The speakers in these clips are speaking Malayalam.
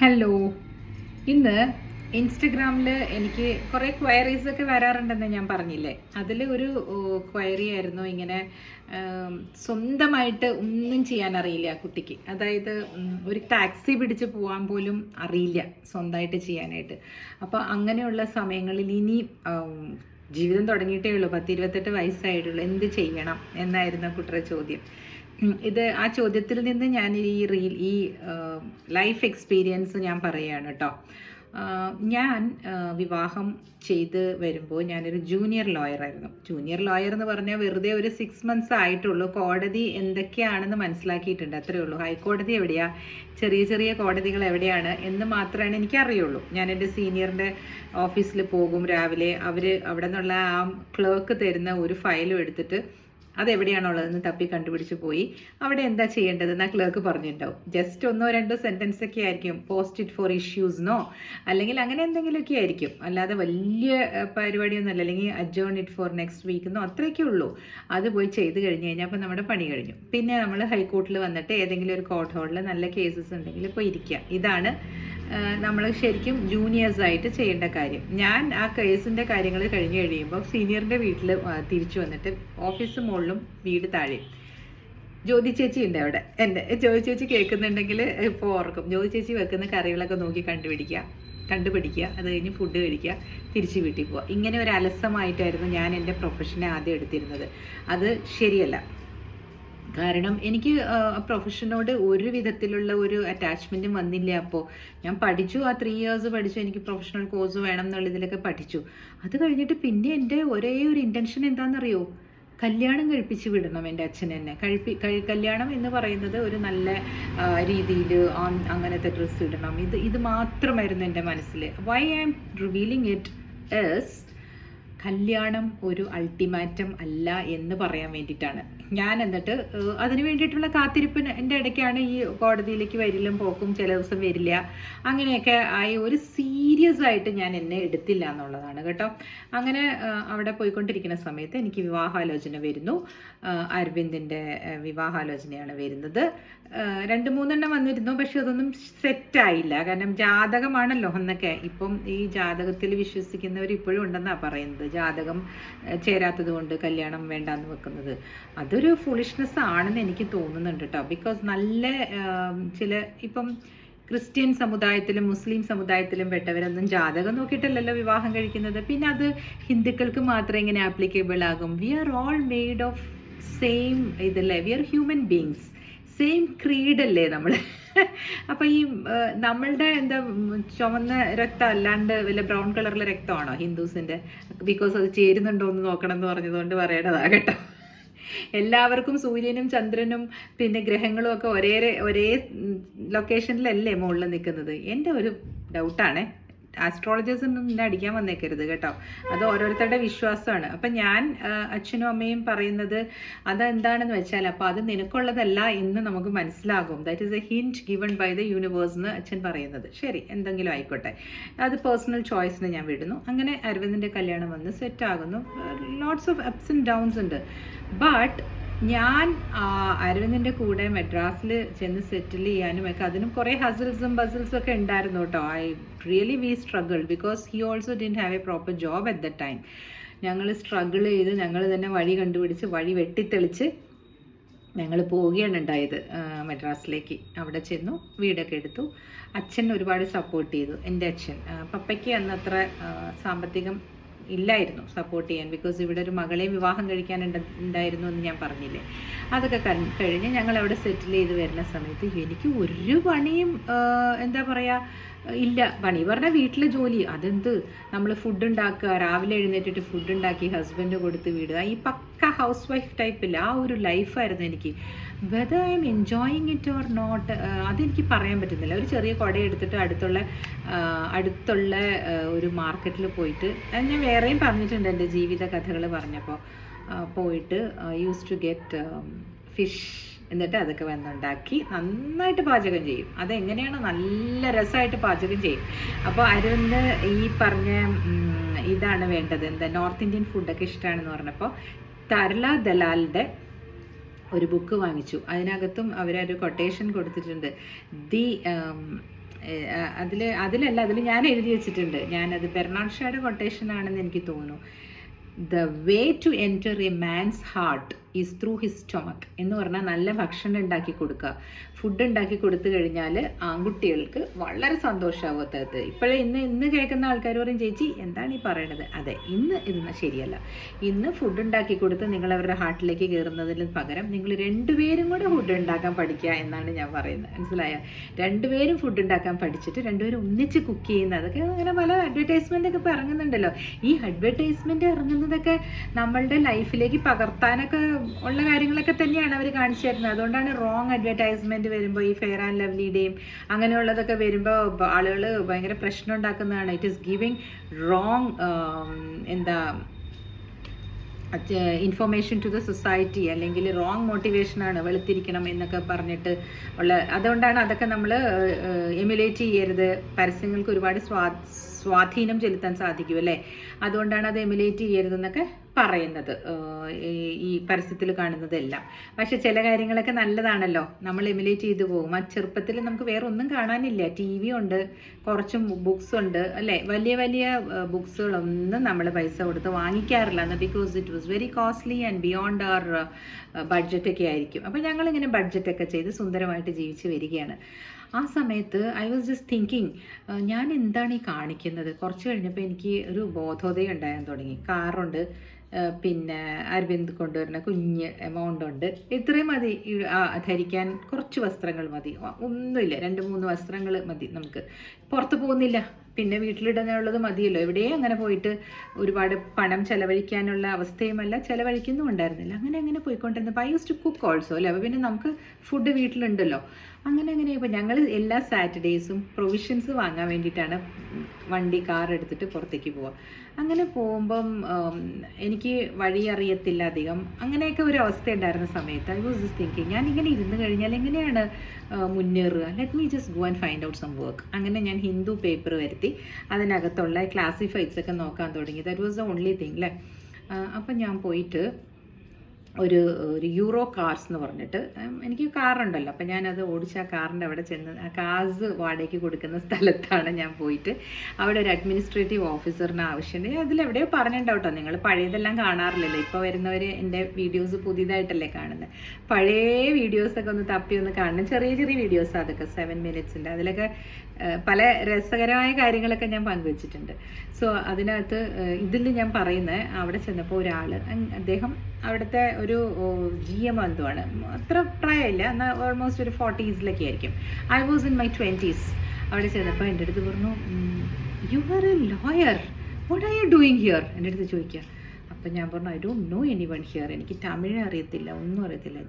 ഹലോ. ഇന്ന് ഇൻസ്റ്റഗ്രാമിൽ എനിക്ക് കുറേ ക്വയറീസൊക്കെ വരാറുണ്ടെന്ന് ഞാൻ പറഞ്ഞില്ലേ. അതിൽ ഒരു ക്വയറി ആയിരുന്നു ഇങ്ങനെ, സ്വന്തമായിട്ട് ഒന്നും ചെയ്യാൻ അറിയില്ല ആ കുട്ടിക്ക്. അതായത് ഒരു ടാക്സി പിടിച്ച് പോകാൻ പോലും അറിയില്ല സ്വന്തമായിട്ട് ചെയ്യാനായിട്ട്. അപ്പോൾ അങ്ങനെയുള്ള സമയങ്ങളിൽ ഇനി ജീവിതം തുടങ്ങിയിട്ടേ ഉള്ളൂ, 10-28 വയസ്സായിട്ടുള്ളൂ, എന്ത് ചെയ്യണം എന്നായിരുന്നു ആ കുട്ടിയുടെ ചോദ്യം. ആ ചോദ്യത്തിൽ നിന്ന് ഞാൻ ഈ ലൈഫ് എക്സ്പീരിയൻസ് ഞാൻ പറയുകയാണ് കേട്ടോ. ഞാൻ വിവാഹം ചെയ്ത് വരുമ്പോൾ ഞാനൊരു ജൂനിയർ ലോയറായിരുന്നു. ജൂനിയർ ലോയർ എന്ന് പറഞ്ഞാൽ വെറുതെ ഒരു 6 months ആയിട്ടുള്ളൂ. കോടതി എന്തൊക്കെയാണെന്ന് മനസ്സിലാക്കിയിട്ടുണ്ട്, അത്രയേ ഉള്ളൂ. ഹൈക്കോടതി എവിടെയാ, ചെറിയ ചെറിയ കോടതികൾ എവിടെയാണ് എന്ന് മാത്രമാണ് എനിക്കറിയുള്ളൂ. ഞാൻ എൻ്റെ സീനിയറിൻ്റെ ഓഫീസിൽ പോകും രാവിലെ. അവിടെ നിന്നുള്ള ആ ക്ലർക്ക് തരുന്ന ഒരു ഫയലും എടുത്തിട്ട് അതെവിടെയാണുള്ളതെന്ന് തപ്പി കണ്ടുപിടിച്ച് പോയി അവിടെ എന്താ ചെയ്യേണ്ടതെന്ന് ആ ക്ലർക്ക് പറഞ്ഞിട്ടുണ്ടാവും. ജസ്റ്റ് 1-2 സെൻറ്റൻസ് ഒക്കെ ആയിരിക്കും. പോസ്റ്റ് ഇറ്റ് ഫോർ ഇഷ്യൂസ്ന്നോ അല്ലെങ്കിൽ അങ്ങനെ എന്തെങ്കിലുമൊക്കെ ആയിരിക്കും, അല്ലാതെ വലിയ പരിപാടിയൊന്നുമല്ല. അല്ലെങ്കിൽ അഡ്ജേൺ ഇറ്റ് ഫോർ നെക്സ്റ്റ് വീക്കെന്നോ അത്രയൊക്കെ ഉള്ളൂ. അത് പോയി ചെയ്ത് കഴിഞ്ഞ് കഴിഞ്ഞാൽ അപ്പോൾ നമ്മുടെ പണി കഴിഞ്ഞു. പിന്നെ നമ്മൾ ഹൈക്കോർട്ടിൽ വന്നിട്ട് ഏതെങ്കിലും ഒരു കോർട്ട് ഹാളിൽ നല്ല കേസസ് ഉണ്ടെങ്കിൽ പോയി ഇരിക്കുക. ഇതാണ് നമ്മൾ ശരിക്കും ജൂനിയേഴ്സായിട്ട് ചെയ്യേണ്ട കാര്യം. ഞാൻ ആ കേസിൻ്റെ കാര്യങ്ങൾ കഴിഞ്ഞ് കഴിയുമ്പോൾ സീനിയറിൻ്റെ വീട്ടിൽ തിരിച്ചു വന്നിട്ട് ഓഫീസ് മുകളിലും വീട് താഴെയും. ജ്യോതി ചേച്ചി ഉണ്ട് അവിടെ. ജ്യോതി ചേച്ചി കേൾക്കുന്നുണ്ടെങ്കിൽ ഇപ്പോൾ ഓർക്കും. ജ്യോതി ചേച്ചി വെക്കുന്ന കറികളൊക്കെ നോക്കി കണ്ടുപിടിക്കുക, അത് കഴിഞ്ഞ് ഫുഡ് കഴിക്കുക, തിരിച്ച് വീട്ടിൽ പോവുക. ഇങ്ങനെ ഒരു അലസമായിട്ടായിരുന്നു ഞാൻ എൻ്റെ പ്രൊഫഷനെ ആദ്യം എടുത്തിരുന്നത്. അത് ശരിയല്ല. കാരണം എനിക്ക് പ്രൊഫഷനോട് ഒരു വിധത്തിലുള്ള ഒരു അറ്റാച്ച്മെൻറ്റും വന്നില്ല. അപ്പോൾ ഞാൻ പഠിച്ചു, ആ 3 years പഠിച്ചു, എനിക്ക് പ്രൊഫഷണൽ കോഴ്സ് വേണം എന്നുള്ളതിലൊക്കെ പഠിച്ചു. അത് കഴിഞ്ഞിട്ട് പിന്നെ എൻ്റെ ഒരേ ഒരു ഇൻറ്റൻഷൻ എന്താണെന്നറിയോ? കല്യാണം കഴിപ്പിച്ച് വിടണം എൻ്റെ അച്ഛൻ എന്നെ. കല്യാണം എന്ന് പറയുന്നത് ഒരു നല്ല രീതിയിൽ അങ്ങനത്തെ ഡ്രസ്സ് ഇടണം, ഇത് മാത്രമായിരുന്നു എൻ്റെ മനസ്സിൽ. Why I am revealing it is, കല്യാണം ഒരു അൾട്ടിമാറ്റം അല്ല എന്ന് പറയാൻ വേണ്ടിയിട്ടാണ് ഞാൻ. എന്നിട്ട് അതിന് വേണ്ടിയിട്ടുള്ള കാത്തിരിപ്പിന് എൻ്റെ ഇടയ്ക്കാണ് ഈ കോടതിയിലേക്ക് വരിലും പോക്കും, ചില ദിവസം വരില്ല, അങ്ങനെയൊക്കെ ആയി. ഒരു സീരിയസ് ആയിട്ട് ഞാൻ എന്നെ എടുത്തില്ല എന്നുള്ളതാണ് കേട്ടോ. അങ്ങനെ അവിടെ പോയിക്കൊണ്ടിരിക്കുന്ന സമയത്ത് എനിക്ക് വിവാഹാലോചന വരുന്നു. അരവിന്ദിൻ്റെ വിവാഹാലോചനയാണ് വരുന്നത്. 2-3 വന്നിരുന്നു, പക്ഷെ അതൊന്നും സെറ്റായില്ല. കാരണം ജാതകമാണല്ലോ എന്നൊക്കെ. ഇപ്പം ഈ ജാതകത്തിൽ വിശ്വസിക്കുന്നവർ ഇപ്പോഴും ഉണ്ടെന്നാണ് പറയുന്നത്. ജാതകം ചേരാത്തത് കൊണ്ട് കല്യാണം വേണ്ടാന്ന് വെക്കുന്നത് അതൊരു ഫുളിഷ്നെസ് ആണെന്ന് എനിക്ക് തോന്നുന്നുണ്ട് കേട്ടോ. ബിക്കോസ് നല്ല ഇപ്പം ക്രിസ്ത്യൻ സമുദായത്തിലും മുസ്ലിം സമുദായത്തിലും പെട്ടവരൊന്നും ജാതകം നോക്കിയിട്ടല്ലല്ലോ വിവാഹം കഴിക്കുന്നത്. പിന്നെ അത് ഹിന്ദുക്കൾക്ക് മാത്രമേ ഇങ്ങനെ ആപ്ലിക്കബിൾ ആകും. We are all made of same ഇതല്ലേ, we are human beings, same ക്രീഡല്ലേ നമ്മൾ. അപ്പം ഈ നമ്മളുടെ ചുവന്ന രക്തം അല്ലാണ്ട് വല്ല ബ്രൗൺ കളറിലെ രക്തമാണോ ഹിന്ദുസിൻ്റെ? ബിക്കോസ് അത് ചേരുന്നുണ്ടോ എന്ന് നോക്കണം എന്ന് പറഞ്ഞതുകൊണ്ട് പറയണതാകട്ടോ. എല്ലാവർക്കും സൂര്യനും ചന്ദ്രനും പിന്നെ ഗ്രഹങ്ങളും ഒക്കെ ഒരേ ലൊക്കേഷനിലല്ലേ മുകളിൽ നിൽക്കുന്നത്? എൻ്റെ ഒരു ഡൗട്ടാണേ. ആസ്ട്രോളജേഴ്സൊന്നും എന്നെ അടിക്കാൻ വന്നേക്കരുത് കേട്ടോ, അത് ഓരോരുത്തരുടെ വിശ്വാസമാണ്. അപ്പം ഞാൻ അച്ഛനും അമ്മയും പറയുന്നത് അതെന്താണെന്ന് വെച്ചാൽ, അപ്പോൾ അത് നിനക്കുള്ളതല്ല എന്ന് നമുക്ക് മനസ്സിലാകും. That is a hint given by the universe എന്ന് അച്ഛൻ പറയുന്നത്. ശരി, എന്തെങ്കിലും ആയിക്കോട്ടെ, അത് പേഴ്സണൽ ചോയ്സിന് ഞാൻ വിടുന്നു. അങ്ങനെ അരവിന്ദിൻ്റെ കല്യാണം വന്ന് സെറ്റാകുന്നു. Lots of ups and downs ഉണ്ട്. ബട്ട് ഞാൻ അരവിന്ദിൻ്റെ കൂടെ മദ്രാസിൽ ചെന്ന് സെറ്റിൽ ചെയ്യാനും ഒക്കെ അതിനും കുറേ ഹസിൽസും ബസിൽസും ഒക്കെ ഉണ്ടായിരുന്നു കേട്ടോ. We struggle because he also didn't have a proper job at the time. ഞങ്ങൾ സ്ട്രഗിൾ ചെയ്ത് ഞങ്ങൾ തന്നെ വഴി കണ്ടുപിടിച്ച് വഴി വെട്ടിത്തെളിച്ച് ഞങ്ങൾ പോവുകയാണ് ഉണ്ടായത് മദ്രാസിലേക്ക്. അവിടെ ചെന്നു, വീടൊക്കെ എടുത്തു. അച്ഛൻ ഒരുപാട് സപ്പോർട്ട് ചെയ്തു. എൻ്റെ അച്ഛൻ, പപ്പയ്ക്ക് അന്നത്ര സാമ്പത്തികം ഇല്ലായിരുന്നു സപ്പോർട്ട് ചെയ്യാൻ. ബിക്കോസ് ഇവിടെ ഒരു മകളെയും വിവാഹം ഉണ്ടായിരുന്നു എന്ന് ഞാൻ പറഞ്ഞില്ലേ. അതൊക്കെ കഴിഞ്ഞ് ഞങ്ങൾ അവിടെ സെറ്റിൽ ചെയ്ത് വരുന്ന സമയത്ത് എനിക്ക് ഒരു പണിയും എന്താ പറയുക ഇല്ല. പണി പറഞ്ഞാൽ വീട്ടിലെ ജോലി. അതെന്ത്, നമ്മൾ ഫുഡ് ഉണ്ടാക്കുക, രാവിലെ എഴുന്നേറ്റിട്ട് ഫുഡ് ഉണ്ടാക്കി ഹസ്ബൻഡ് കൊടുത്ത് വിടുക, ഈ പക്ക ഹൗസ് വൈഫ് ടൈപ്പില്ല. ആ ഒരു ലൈഫായിരുന്നു എനിക്ക്. Whether I am enjoying it or not അതെനിക്ക് പറയാൻ പറ്റുന്നില്ല. ഒരു ചെറിയ കുട എടുത്തിട്ട് അടുത്തുള്ള ഒരു മാർക്കറ്റിൽ പോയിട്ട്, ഞാൻ വേറെയും പറഞ്ഞിട്ടുണ്ട് എൻ്റെ ജീവിത കഥകൾ പറഞ്ഞപ്പോൾ, പോയിട്ട് യൂസ് ടു ഗെറ്റ് ഫിഷ്, എന്നിട്ട് അതൊക്കെ വന്നുണ്ടാക്കി നന്നായിട്ട് പാചകം ചെയ്യും. അതെങ്ങനെയാണ്, നല്ല രസമായിട്ട് പാചകം ചെയ്യും. അപ്പോൾ അരവിന്ദ് ഈ പറഞ്ഞ ഇതാണ് വേണ്ടത്, നോർത്ത് ഇന്ത്യൻ ഫുഡൊക്കെ ഇഷ്ടമാണെന്ന് പറഞ്ഞപ്പോൾ തരല ദലാലിൻ്റെ ഒരു ബുക്ക് വാങ്ങിച്ചു. അതിനകത്തും അവരൊരു കൊട്ടേഷൻ കൊടുത്തിട്ടുണ്ട്. ദി അതിൽ ഞാൻ എഴുതി വെച്ചിട്ടുണ്ട്. ഞാനത് ബെർണാഡ് ഷായുടെ കൊട്ടേഷൻ ആണെന്ന് എനിക്ക് തോന്നുന്നു. The way to enter a man's heart is through his stomach എന്ന് പറഞ്ഞാൽ നല്ല ഭക്ഷണം ഉണ്ടാക്കി കൊടുക്കുക. ഫുഡ് ഉണ്ടാക്കി കൊടുത്തു കഴിഞ്ഞാൽ ആൺകുട്ടികൾക്ക് വളരെ സന്തോഷമാവും അത്തരത്ത്. ഇപ്പോഴേ ഇന്ന് കേൾക്കുന്ന ആൾക്കാർ പറയും, ചേച്ചി എന്താണ് ഈ പറയണത്? അതെ, ഇന്ന് ശരിയല്ല. ഇന്ന് ഫുഡ് ഉണ്ടാക്കി കൊടുത്ത് നിങ്ങൾ അവരുടെ ഹാർട്ടിലേക്ക് കയറുന്നതിന് പകരം നിങ്ങൾ രണ്ടുപേരും കൂടെ ഫുഡ് ഉണ്ടാക്കാൻ പഠിക്കുക എന്നാണ് ഞാൻ പറയുന്നത്. മനസ്സിലായ? രണ്ടുപേരും ഫുഡ് ഉണ്ടാക്കാൻ പഠിച്ചിട്ട് രണ്ടുപേരും ഒന്നിച്ച് കുക്ക് ചെയ്യുന്നത്. അതൊക്കെ അങ്ങനെ പല അഡ്വർടൈസ്മെൻ്റ് ഒക്കെ ഇപ്പോൾ ഇറങ്ങുന്നുണ്ടല്ലോ. ഈ അഡ്വർടൈസ്മെൻ്റ് ഇറങ്ങുന്നതൊക്കെ നമ്മളുടെ ലൈഫിലേക്ക് പകർത്താനൊക്കെ ഉള്ള കാര്യങ്ങളൊക്കെ തന്നെയാണ് അവർ കാണിച്ചു തരുന്നത്. അതുകൊണ്ടാണ് റോങ് അഡ്വർടൈസ്മെൻറ്റ് വരുമ്പോൾ, ഈ ഫെയർ ആൻഡ് ലവ്ലിയുടെയും അങ്ങനെയുള്ളതൊക്കെ വരുമ്പോൾ ആളുകൾ ഭയങ്കര പ്രശ്നം ഉണ്ടാക്കുന്നതാണ്. It is giving wrong information to the society, അല്ലെങ്കിൽ റോങ് മോട്ടിവേഷനാണ് വെളുത്തിരിക്കണം എന്നൊക്കെ പറഞ്ഞിട്ട് അതുകൊണ്ടാണ് അതൊക്കെ നമ്മൾ എമുലേറ്റ് ചെയ്യരുത്. പരസ്യങ്ങൾക്ക് ഒരുപാട് സ്വാധീനം ചെലുത്താൻ സാധിക്കും അല്ലേ? അതുകൊണ്ടാണ് അത് എമുലേറ്റ് ചെയ്യരുതെന്നൊക്കെ പറയുന്നത്, ഈ പരസ്യത്തിൽ കാണുന്നതെല്ലാം. പക്ഷെ ചില കാര്യങ്ങളൊക്കെ നല്ലതാണല്ലോ, നമ്മൾ എമുലേറ്റ് ചെയ്തു പോകും. ആ ചെറുപ്പത്തിൽ നമുക്ക് വേറെ ഒന്നും കാണാനില്ല. TV ഉണ്ട്, കുറച്ചും ബുക്സ് ഉണ്ട് അല്ലേ? വലിയ വലിയ ബുക്സുകളൊന്നും നമ്മൾ പൈസ കൊടുത്ത് വാങ്ങിക്കാറില്ല. Because it was very costly and beyond our ബഡ്ജറ്റൊക്കെ ആയിരിക്കും. അപ്പോൾ ഞങ്ങളിങ്ങനെ ബഡ്ജറ്റൊക്കെ ചെയ്ത് സുന്ദരമായിട്ട് ജീവിച്ച് വരികയാണ്. ആ സമയത്ത് ഐ വാസ് ജസ്റ്റ് തിങ്കിങ്, ഞാൻ എന്താണ് ഈ കാണിക്കുന്നത്? കുറച്ച് കഴിഞ്ഞപ്പോൾ എനിക്ക് ഒരു ബോധോദയം ഉണ്ടാകാൻ തുടങ്ങി. കാറുണ്ട്, പിന്നെ അരവിന്ദ് കൊണ്ടുവരുന്ന കുഞ്ഞ് എമൗണ്ട് ഉണ്ട്, ഇത്രയും മതി ധരിക്കാൻ. കുറച്ച് വസ്ത്രങ്ങൾ മതി, ഒന്നുമില്ല, 2-3 വസ്ത്രങ്ങൾ മതി. നമുക്ക് പുറത്ത് പോകുന്നില്ല, പിന്നെ വീട്ടിലിടാനുള്ളത് മതിയല്ലോ. എവിടെയും അങ്ങനെ പോയിട്ട് ഒരുപാട് പണം ചെലവഴിക്കാനുള്ള അവസ്ഥയുമല്ല, ചെലവഴിക്കുന്നും ഉണ്ടായിരുന്നില്ല. അങ്ങനെ പോയിക്കൊണ്ടിരുന്നപ്പോൾ I use to cook also അല്ലേ? അപ്പോൾ പിന്നെ നമുക്ക് ഫുഡ് വീട്ടിലുണ്ടല്ലോ. അങ്ങനെ ഇപ്പോൾ ഞങ്ങൾ എല്ലാ സാറ്റർഡേയ്സും പ്രൊവിഷൻസ് വാങ്ങാൻ വേണ്ടിയിട്ടാണ് കാർ എടുത്തിട്ട് പുറത്തേക്ക് പോവുക. അങ്ങനെ പോകുമ്പം എനിക്ക് വഴി അറിയത്തില്ല അധികം, അങ്ങനെയൊക്കെ ഒരു അവസ്ഥ ഉണ്ടായിരുന്ന സമയത്ത് ഐ വാസ് ജസ്റ്റ് തിങ്കിങ്, ഞാൻ ഇങ്ങനെ ഇരുന്ന് കഴിഞ്ഞാൽ എങ്ങനെയാണ് മുന്നേറുക? Let me just go and find out some work. അങ്ങനെ ഞാൻ ഹിന്ദു പേപ്പർ വരുത്തി അതിനകത്തുള്ള ക്ലാസിഫൈഡ്സ് ഒക്കെ നോക്കാൻ തുടങ്ങി. That was the only thing അല്ലേ? അപ്പം ഞാൻ പോയിട്ട് ഒരു യൂറോ കാർസ് എന്ന് പറഞ്ഞിട്ട്, എനിക്ക് കാറുണ്ടല്ലോ, അപ്പം ഞാനത് ഓടിച്ച് ആ കാറിൻ്റെ അവിടെ ചെന്ന് ആ കാർസ് വാടകയ്ക്ക് കൊടുക്കുന്ന സ്ഥലത്താണ് ഞാൻ പോയിട്ട് അവിടെ ഒരു അഡ്മിനിസ്ട്രേറ്റീവ് ഓഫീസറിന് ആവശ്യമുണ്ട്. അതിലെവിടെയോ പറഞ്ഞിട്ടുണ്ടാവും കേട്ടോ, നിങ്ങൾ പഴയതെല്ലാം കാണാറില്ലല്ലോ. ഇപ്പോൾ വരുന്നവർ എൻ്റെ വീഡിയോസ് പുതിയതായിട്ടല്ലേ കാണുന്നത്. പഴയ വീഡിയോസൊക്കെ ഒന്ന് തപ്പി ഒന്ന് കാണണം. ചെറിയ വീഡിയോസ് അതൊക്കെ 7 മിനിറ്റ്സിൻ്റെ, അതിലൊക്കെ പല രസകരമായ കാര്യങ്ങളൊക്കെ ഞാൻ പങ്കുവച്ചിട്ടുണ്ട്. സോ അതിനകത്ത് ഇതിൽ ഞാൻ പറയുന്നത്, അവിടെ ചെന്നപ്പോൾ ഒരാൾ, അദ്ദേഹം അവിടുത്തെ ഒരു GM എന്തുവാണ്, അത്ര പ്രായമില്ല, എന്നാൽ ഓൾമോസ്റ്റ് ഒരു 40s ആയിരിക്കും. I was in my 20s. അവിടെ ചെന്നപ്പോൾ എൻ്റെ അടുത്ത് പറഞ്ഞു, you are a lawyer, what are you doing here? എൻ്റെ അടുത്ത് ചോദിക്കുക. അപ്പം ഞാൻ പറഞ്ഞു, I don't know anyone here, എനിക്ക് തമിഴ് അറിയത്തില്ല, ഒന്നും അറിയത്തില്ല.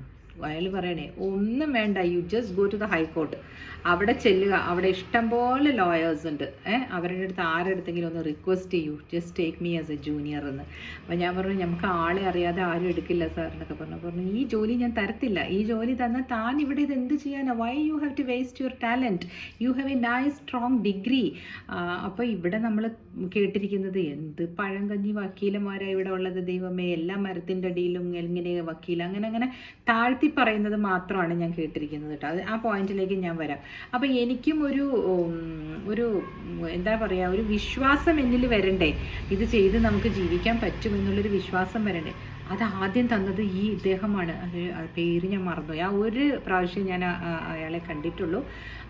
അയാൾ പറയണേ, ഒന്നും വേണ്ട, you just go to the high court, അവിടെ ചെല്ലുക, അവിടെ ഇഷ്ടംപോലെ ലോയേഴ്സ് ഉണ്ട്, അവരുടെ അടുത്ത് ആരെടുത്തെങ്കിലും ഒന്ന് റിക്വസ്റ്റ് ചെയ്യൂ, just take me as A junior എന്ന്. അപ്പോൾ ഞാൻ പറഞ്ഞു, നമുക്ക് ആളെ അറിയാതെ ആരും എടുക്കില്ല സാർ എന്നൊക്കെ പറഞ്ഞു, ഈ ജോലി ഞാൻ തരത്തില്ല, ഈ ജോലി തന്നാൽ താൻ ഇവിടെ ഇത് എന്ത് ചെയ്യാനാണ്? Why you have to waste your talent, you have a nice strong degree. അപ്പോൾ ഇവിടെ നമ്മൾ കേട്ടിരിക്കുന്നത് എന്ത് പഴങ്കഞ്ഞി വക്കീലന്മാരാണ് ഇവിടെ ഉള്ളത്, ദൈവമേ, എല്ലാ മരത്തിൻ്റെ അടിയിലും ഇങ്ങനെ വക്കീൽ, അങ്ങനെ താഴ്ത്തി പറയുന്നത് മാത്രമാണ് ഞാൻ കേട്ടിരിക്കുന്നത് കേട്ടോ. അത് ആ പോയിന്റിലേക്ക് ഞാൻ വരാം. അപ്പം എനിക്കും ഒരു എന്താ പറയുക, ഒരു വിശ്വാസം എന്നിൽ വരണ്ടേ, ഇത് ചെയ്ത് നമുക്ക് ജീവിക്കാൻ പറ്റുമെന്നുള്ളൊരു വിശ്വാസം വരണ്ടേ. അത് ആദ്യം തന്നത് ഈ ഇദ്ദേഹമാണ്. പേര് ഞാൻ മറന്നുപോയി. ആ ഒരു പ്രാവശ്യം ഞാൻ അയാളെ കണ്ടിട്ടുള്ളൂ,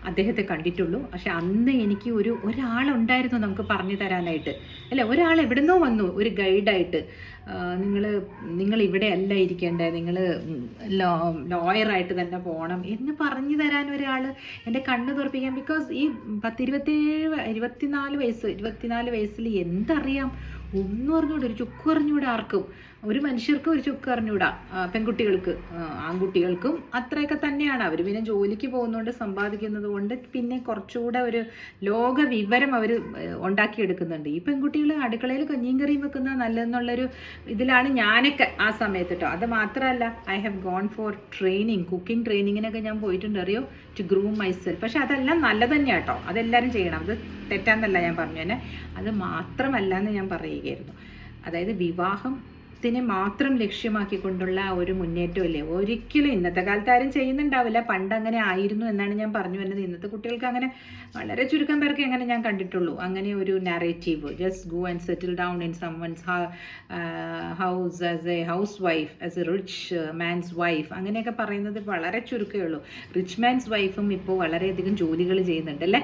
അദ്ദേഹത്തെ കണ്ടിട്ടുള്ളൂ. പക്ഷെ അന്ന് എനിക്ക് ഒരാളുണ്ടായിരുന്നു നമുക്ക് പറഞ്ഞു തരാനായിട്ട്, അല്ല, ഒരാൾ എവിടുന്നോ വന്നു, ഒരു ഗൈഡായിട്ട്. നിങ്ങൾ ഇവിടെ അല്ല ഇരിക്കേണ്ടത്, നിങ്ങൾ ലോയറായിട്ട് തന്നെ പോകണം എന്ന് പറഞ്ഞു തരാൻ ഒരാൾ, എൻ്റെ കണ്ണ് തുറപ്പിക്കാൻ. ബിക്കോസ് ഈ 24 വയസ്സിൽ എന്തറിയാം? ഒന്നും അറിഞ്ഞൂടാ, ഒരു ചുക്ക് അറിഞ്ഞൂടാ ആർക്കും, ഒരു മനുഷ്യർക്കും ഒരു ചുക്ക് അറിഞ്ഞൂടാ. പെൺകുട്ടികൾക്ക്, ആൺകുട്ടികൾക്കും അത്രയൊക്കെ തന്നെയാണ്. അവർ പിന്നെ ജോലിക്ക് പോകുന്നതുകൊണ്ട്, സമ്പാദിക്കുന്നത് കൊണ്ട് പിന്നെ കുറച്ചുകൂടെ ഒരു ലോക വിവരം അവർ ഉണ്ടാക്കിയെടുക്കുന്നുണ്ട്. ഈ പെൺകുട്ടികൾ അടുക്കളയിൽ കഞ്ഞിയും കറിയും വെക്കുന്ന നല്ലതെന്നുള്ളൊരു ഇതിലാണ് ഞാനൊക്കെ ആ സമയത്ത് കേട്ടോ. അത് മാത്രമല്ല, I have gone for training, cooking ട്രെയിനിങ്ങിനൊക്കെ ഞാൻ പോയിട്ടുണ്ട്, അറിയോ, ടു ഗ്രൂം മൈസെൽഫ്. പക്ഷെ അതെല്ലാം നല്ലത് തന്നെയാണ് കേട്ടോ, അതെല്ലാവരും ചെയ്യണം, അത് തെറ്റാന്നല്ല ഞാൻ പറഞ്ഞു തന്നെ. അത് മാത്രമല്ല എന്ന് ഞാൻ പറയുകയായിരുന്നു. അതായത് വിവാഹം പണത്തിനെ മാത്രം ലക്ഷ്യമാക്കിക്കൊണ്ടുള്ള ഒരു മുന്നേറ്റമല്ലേ, ഒരിക്കലും ഇന്നത്തെ കാലത്ത് ആരും ചെയ്യുന്നുണ്ടാവില്ല. പണ്ട് അങ്ങനെ ആയിരുന്നു എന്നാണ് ഞാൻ പറഞ്ഞു വരുന്നത്. ഇന്നത്തെ കുട്ടികൾക്ക് അങ്ങനെ വളരെ ചുരുക്കം പേർക്ക് അങ്ങനെ ഞാൻ കണ്ടിട്ടുള്ളൂ അങ്ങനെ ഒരു narrative. Just go and settle down in someone's house as A house wife, as A rich man's wife, അങ്ങനെയൊക്കെ പറയുന്നത് വളരെ ചുരുക്കമേ ഉള്ളൂ. റിച്ച് മാൻസ് വൈഫും ഇപ്പോൾ വളരെയധികം ജോലികൾ ചെയ്യുന്നുണ്ട് അല്ലേ.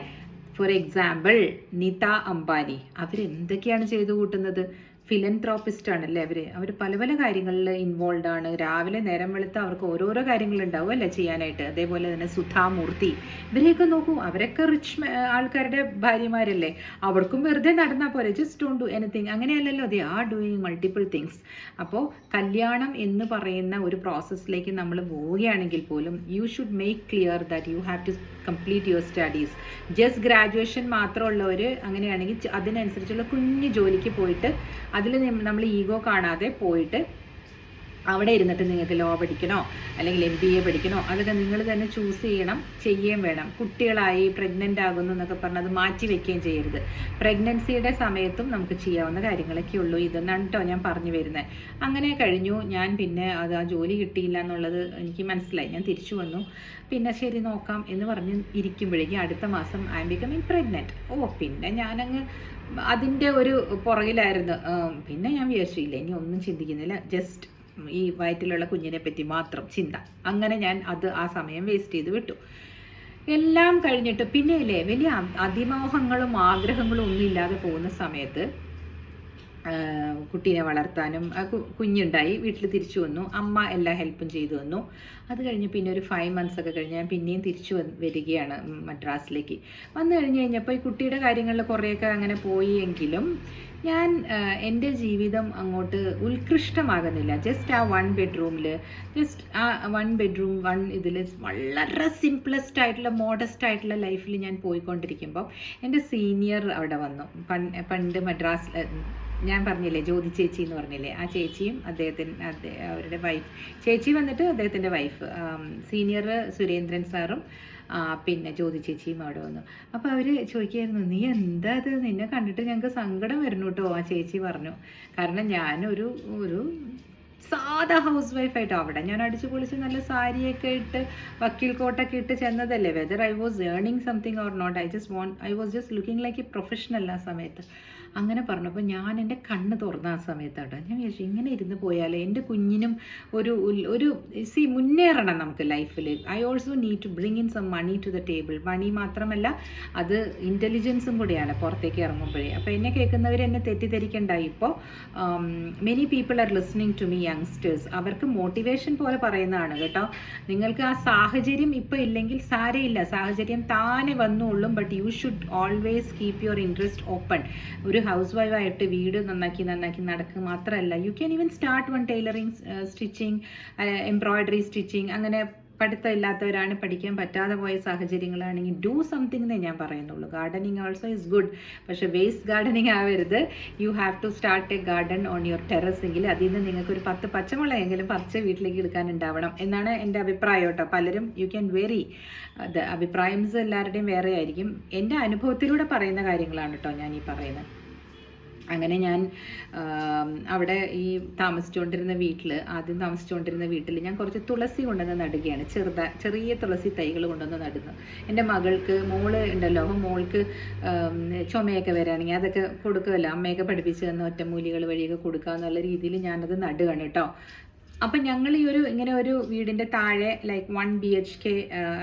ഫോർ എക്സാമ്പിൾ നീത അംബാനി, അവരെന്തൊക്കെയാണ് ചെയ്തു കൂട്ടുന്നത്. ഫിലൻത്രോപ്പിസ്റ്റ് ആണല്ലേ അവർ പല പല കാര്യങ്ങളിൽ ഇൻവോൾവ് ആണ്. രാവിലെ നേരം വെളുത്ത് അവർക്ക് ഓരോരോ കാര്യങ്ങളുണ്ടാവും അല്ലേ ചെയ്യാനായിട്ട്. അതേപോലെ തന്നെ സുധാമൂർത്തി, ഇവരെയൊക്കെ നോക്കൂ, അവരൊക്കെ റിച്ച് ആൾക്കാരുടെ ഭാര്യമാരല്ലേ. അവർക്കും വെറുതെ നടന്നാൽ പോലെ, ജസ്റ്റ് ഡോണ്ട് ഡു എനിത്തിങ്, അങ്ങനെയല്ലല്ലോ. They are doing multiple things. അപ്പോൾ കല്യാണം എന്ന് പറയുന്ന ഒരു പ്രോസസ്സിലേക്ക് നമ്മൾ പോവുകയാണെങ്കിൽ പോലും you should make clear that you have to complete your studies. Just graduation മാത്രമുള്ളവർ അങ്ങനെയാണെങ്കിൽ അതിനനുസരിച്ചുള്ള കുഞ്ഞു ജോലിക്ക് പോയിട്ട് അതിൽ നമ്മൾ ഈഗോ കാണാതെ പോയിട്ട് അവിടെ ഇരുന്നിട്ട് നിങ്ങൾക്ക് ലോ പഠിക്കണോ അല്ലെങ്കിൽ MBA പഠിക്കണോ അതൊക്കെ നിങ്ങൾ തന്നെ ചൂസ് ചെയ്യണം, ചെയ്യുകയും വേണം. കുട്ടികളായി പ്രഗ്നൻ്റ് ആകുന്നു എന്നൊക്കെ പറഞ്ഞ് അത് മാറ്റി വെക്കുകയും ചെയ്യരുത്. പ്രഗ്നൻസിയുടെ സമയത്തും നമുക്ക് ചെയ്യാവുന്ന കാര്യങ്ങളൊക്കെ ഉള്ളൂ. ഇതെന്നാണ് കേട്ടോ ഞാൻ പറഞ്ഞു വരുന്നത്. അങ്ങനെ കഴിഞ്ഞു. ഞാൻ പിന്നെ ആ ജോലി കിട്ടിയില്ല എന്നുള്ളത് എനിക്ക് മനസ്സിലായി. ഞാൻ തിരിച്ചു വന്നു. പിന്നെ ശരി നോക്കാം എന്ന് പറഞ്ഞ് ഇരിക്കുമ്പോഴേക്കും അടുത്ത മാസം ഐ എം ബിക്കമിങ് പ്രഗ്നൻറ്റ്. പിന്നെ ഞാനങ്ങ് അതിൻ്റെ ഒരു പുറകിലായിരുന്നു. പിന്നെ ഞാൻ വിചാരിച്ചില്ല, ഇനി ഒന്നും ചിന്തിക്കുന്നില്ല, ജസ്റ്റ് ഈ വയറ്റിലുള്ള കുഞ്ഞിനെ പറ്റി മാത്രം ചിന്ത. അങ്ങനെ ഞാൻ ആ സമയം വേസ്റ്റ് ചെയ്ത് വിട്ടു. എല്ലാം കഴിഞ്ഞിട്ട് പിന്നെയല്ലേ വലിയ അതിമോഹങ്ങളും ആഗ്രഹങ്ങളും ഒന്നും ഇല്ലാതെ പോകുന്ന സമയത്ത് കുട്ടീനെ വളർത്താനും കുഞ്ഞുണ്ടായി, വീട്ടിൽ തിരിച്ചു വന്നു. അമ്മ എല്ലാ ഹെൽപ്പും ചെയ്തു വന്നു. അത് കഴിഞ്ഞ് പിന്നെ ഒരു 5 months ഒക്കെ കഴിഞ്ഞ് ഞാൻ പിന്നെയും തിരിച്ചു വരികയാണ് മദ്രാസിലേക്ക്. വന്നു കഴിഞ്ഞപ്പോൾ ഈ കുട്ടിയുടെ കാര്യങ്ങളിൽ കുറേയൊക്കെ അങ്ങനെ പോയി എങ്കിലും ഞാൻ എൻ്റെ ജീവിതം അങ്ങോട്ട് ഉത്കൃഷ്ടമാകുന്നില്ല. ജസ്റ്റ് ആ 1 bedroom ജസ്റ്റ് ആ 1 bedroom ഇതിൽ വളരെ സിംപ്ലസ്റ്റ് ആയിട്ടുള്ള മോഡസ്റ്റ് ആയിട്ടുള്ള ലൈഫിൽ ഞാൻ പോയിക്കൊണ്ടിരിക്കുമ്പോൾ എൻ്റെ സീനിയർ അവിടെ വന്നു. പണ്ട് മദ്രാസ് ഞാൻ പറഞ്ഞില്ലേ ജ്യോതി ചേച്ചി എന്ന് പറഞ്ഞില്ലേ, ആ ചേച്ചിയും അവരുടെ വൈഫ്, ചേച്ചി വന്നിട്ട് അദ്ദേഹത്തിൻ്റെ വൈഫ്, സീനിയർ സുരേന്ദ്രൻ സാറും പിന്നെ ജ്യോതി ചേച്ചിയും അവിടെ വന്നു. അപ്പോൾ അവർ ചോദിക്കുകയായിരുന്നു, നീ എന്താ അത്, നിന്നെ കണ്ടിട്ട് ഞങ്ങൾക്ക് സങ്കടം വരുന്നു കേട്ടോ. ആ ചേച്ചി പറഞ്ഞു, കാരണം ഞാനൊരു സാധാ ഹൗസ് വൈഫായിട്ടോ അവിടെ ഞാൻ അടിച്ചു പൊളിച്ച് നല്ല സാരിയൊക്കെ ഇട്ട് വക്കീൽ കോട്ടൊക്കെ ഇട്ട് ചെന്നതല്ലേ. Whether I was earning something or not, I was just looking like a professional ആ സമയത്ത്. അങ്ങനെ പറഞ്ഞപ്പോൾ ഞാൻ എൻ്റെ കണ്ണ് തുറന്ന ആ സമയത്താട്ടോ ഞാൻ വിചാരിച്ചു, ഇങ്ങനെ ഇരുന്ന് പോയാലേ എൻ്റെ കുഞ്ഞിനും ഒരു മുന്നേറണം നമുക്ക് ലൈഫിൽ. I also need to bring in some money to the table. Money മാത്രമല്ല, അത് ഇൻ്റലിജൻസും കൂടിയാണ് പുറത്തേക്ക് ഇറങ്ങുമ്പോഴേ. അപ്പോൾ എന്നെ കേൾക്കുന്നവർ എന്നെ തെറ്റിദ്ധരിക്കണ്ടായി. ഇപ്പോൾ many people are listening to me, youngsters. അവർക്ക് മോട്ടിവേഷൻ പോലെ പറയുന്നതാണ് കേട്ടോ. നിങ്ങൾക്ക് ആ സാഹചര്യം ഇപ്പോൾ ഇല്ലെങ്കിൽ സാരമില്ല, സാഹചര്യം താനെ വന്നുള്ളൂ. But you should always keep your interest open. ഒരു ഹൗസ് വൈഫായിട്ട് വീട് നന്നാക്കി നടക്കുക മാത്രമല്ല, you can even start one tailoring, stitching, embroidery stitching. അങ്ങനെ പഠിത്തമില്ലാത്തവരാണ്, പഠിക്കാൻ പറ്റാതെ പോയ സാഹചര്യങ്ങളാണെങ്കിൽ ഡു സംതിങ് എന്നേ ഞാൻ പറയുന്നുള്ളൂ. ഗാർഡനിങ് ഓൾസോ ഇസ് ഗുഡ്, പക്ഷേ വേസ്റ്റ് ഗാർഡനിങ് ആവരുത്. You have to start a garden on your terrace. എങ്കിൽ അതിൽ നിന്ന് നിങ്ങൾക്ക് ഒരു 10 പച്ചമുളകെങ്കിലും പറിച്ച് വീട്ടിലേക്ക് എടുക്കാനുണ്ടാവണം എന്നാണ് എൻ്റെ അഭിപ്രായം കേട്ടോ. പലരും യു ക്യാൻ വെരി അഭിപ്രായംസ് എല്ലാവരുടെയും വേറെ ആയിരിക്കും. എൻ്റെ അനുഭവത്തിലൂടെ പറയുന്ന കാര്യങ്ങളാണ് കേട്ടോ ഞാൻ ഈ പറയുന്നത്. അങ്ങനെ ഞാൻ അവിടെ ഈ ആദ്യം താമസിച്ചുകൊണ്ടിരുന്ന വീട്ടിൽ ഞാൻ കുറച്ച് തുളസി കൊണ്ടുവന്ന് നടുകയാണ്. ചെറിയ തുളസി തൈകൾ കൊണ്ടുവന്ന് നടുന്നു. എൻ്റെ മോള് ഉണ്ടല്ലോ, അപ്പോൾ മോൾക്ക് ചുമയൊക്കെ വരാണെങ്കിൽ അതൊക്കെ കൊടുക്കുമല്ലോ, അമ്മയൊക്കെ പഠിപ്പിച്ച് തന്ന ഒറ്റമൂലികൾ വഴിയൊക്കെ കൊടുക്കുക എന്നുള്ള രീതിയിൽ ഞാനത് നടുകയാണ് കേട്ടോ. അപ്പം ഞങ്ങൾ ഇങ്ങനെ ഒരു വീടിൻ്റെ താഴെ ലൈക്ക് 1 BHK